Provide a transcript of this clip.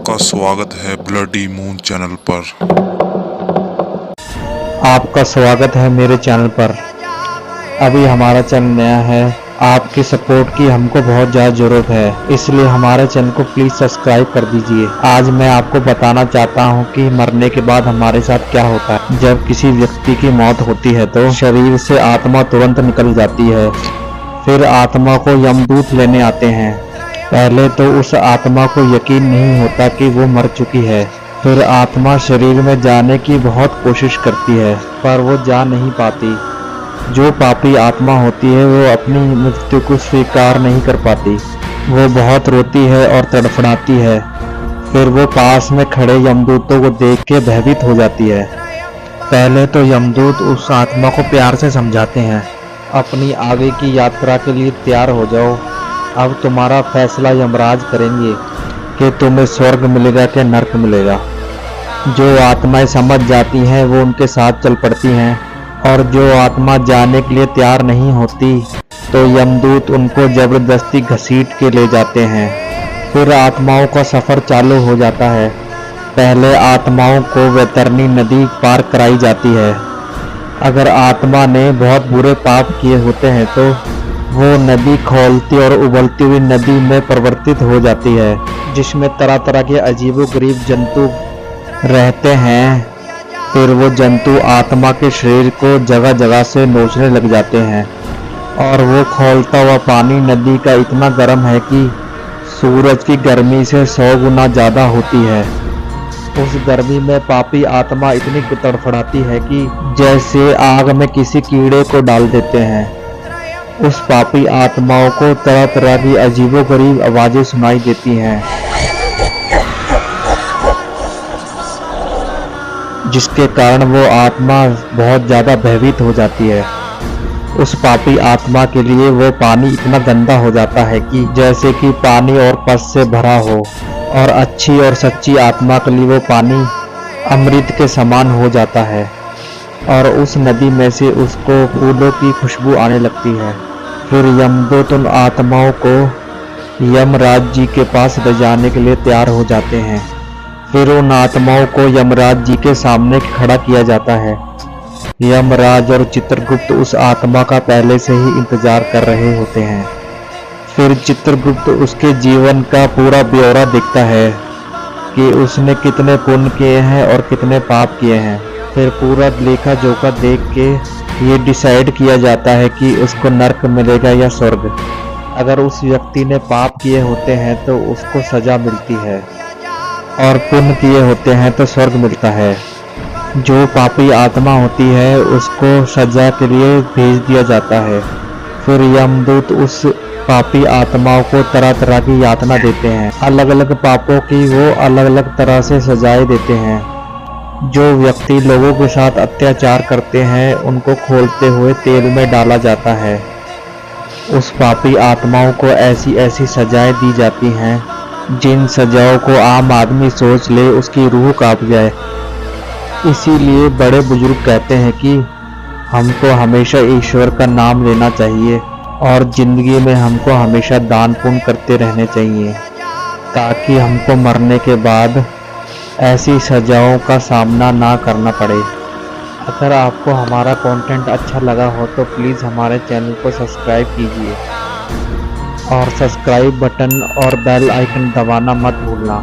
आपका स्वागत है ब्लडी मून चैनल पर। आपका स्वागत है मेरे चैनल पर। अभी हमारा चैनल नया है, आपकी सपोर्ट की हमको बहुत ज़्यादा ज़रूरत है, इसलिए हमारे चैनल को प्लीज़ सब्सक्राइब कर दीजिए। आज मैं आपको बताना चाहता हूं कि मरने के बाद हमारे साथ क्या होता है। जब किसी व्यक्ति की मौत होती है तो शरीर से आत्मा तुरंत निकल जाती है। फिर आत्मा को यमदूत लेने आते हैं। पहले तो उस आत्मा को यकीन नहीं होता कि वो मर चुकी है। फिर आत्मा शरीर में जाने की बहुत कोशिश करती है, पर वो जा नहीं पाती। जो पापी आत्मा होती है वो अपनी मृत्यु को स्वीकार नहीं कर पाती। वो बहुत रोती है और तड़फड़ाती है। फिर वो पास में खड़े यमदूतों को देख के भयभीत हो जाती है। पहले तो यमदूत उस आत्मा को प्यार से समझाते हैं, अपनी आगे की यात्रा के लिए तैयार हो जाओ। अब तुम्हारा फैसला यमराज करेंगे कि तुम्हें स्वर्ग मिलेगा कि नरक मिलेगा। जो आत्माएं समझ जाती हैं वो उनके साथ चल पड़ती हैं, और जो आत्मा जाने के लिए तैयार नहीं होती तो यमदूत उनको जबरदस्ती घसीट के ले जाते हैं। फिर आत्माओं का सफ़र चालू हो जाता है। पहले आत्माओं को वैतरणी नदी पार कराई जाती है। अगर आत्मा ने बहुत बुरे पाप किए होते हैं तो वो नदी खौलती और उबलती हुई नदी में परिवर्तित हो जाती है, जिसमें तरह तरह के अजीबोगरीब जंतु रहते हैं। फिर वो जंतु आत्मा के शरीर को जगह जगह से नोचने लग जाते हैं, और वो खौलता हुआ पानी नदी का इतना गर्म है कि सूरज की गर्मी से 100 गुना ज़्यादा होती है। उस गर्मी में पापी आत्मा इतनी तड़फड़ाती है कि जैसे आग में किसी कीड़े को डाल देते हैं। उस पापी आत्माओं को तरह तरह की अजीबोगरीब आवाज़ें सुनाई देती हैं, जिसके कारण वो आत्मा बहुत ज़्यादा भयभीत हो जाती है। उस पापी आत्मा के लिए वो पानी इतना गंदा हो जाता है कि जैसे कि पानी और पस से भरा हो, और अच्छी और सच्ची आत्मा के लिए वो पानी अमृत के समान हो जाता है, और उस नदी में से उसको फूलों की खुशबू आने लगती है। फिर यमदूत उन आत्माओं को यमराज जी के पास ले जाने के लिए तैयार हो जाते हैं। फिर उन आत्माओं को यमराज जी के सामने खड़ा किया जाता है। यमराज और चित्रगुप्त उस आत्मा का पहले से ही इंतजार कर रहे होते हैं। फिर चित्रगुप्त उसके जीवन का पूरा ब्यौरा देखता है कि उसने कितने पुण्य किए हैं और कितने पाप किए हैं। फिर पूरा लेखा जोखा देख के ये डिसाइड किया जाता है कि उसको नरक मिलेगा या स्वर्ग। अगर उस व्यक्ति ने पाप किए होते हैं तो उसको सजा मिलती है, और पुण्य किए होते हैं तो स्वर्ग मिलता है। जो पापी आत्मा होती है उसको सजा के लिए भेज दिया जाता है। फिर यमदूत उस पापी आत्माओं को तरह तरह की यातना देते हैं। अलग अलग पापों की वो अलग अलग तरह से सजाएं देते हैं। जो व्यक्ति लोगों के साथ अत्याचार करते हैं उनको खोलते हुए तेल में डाला जाता है। उस पापी आत्माओं को ऐसी ऐसी सजाएं दी जाती हैं जिन सजाओं को आम आदमी सोच ले उसकी रूह कांप जाए। इसीलिए बड़े बुजुर्ग कहते हैं कि हमको हमेशा ईश्वर का नाम लेना चाहिए, और जिंदगी में हमको हमेशा दान पुण्य करते रहने चाहिए, ताकि हमको मरने के बाद ऐसी सजाओं का सामना ना करना पड़े। अगर आपको हमारा कंटेंट अच्छा लगा हो तो प्लीज़ हमारे चैनल को सब्सक्राइब कीजिए, और सब्सक्राइब बटन और बेल आइकन दबाना मत भूलना।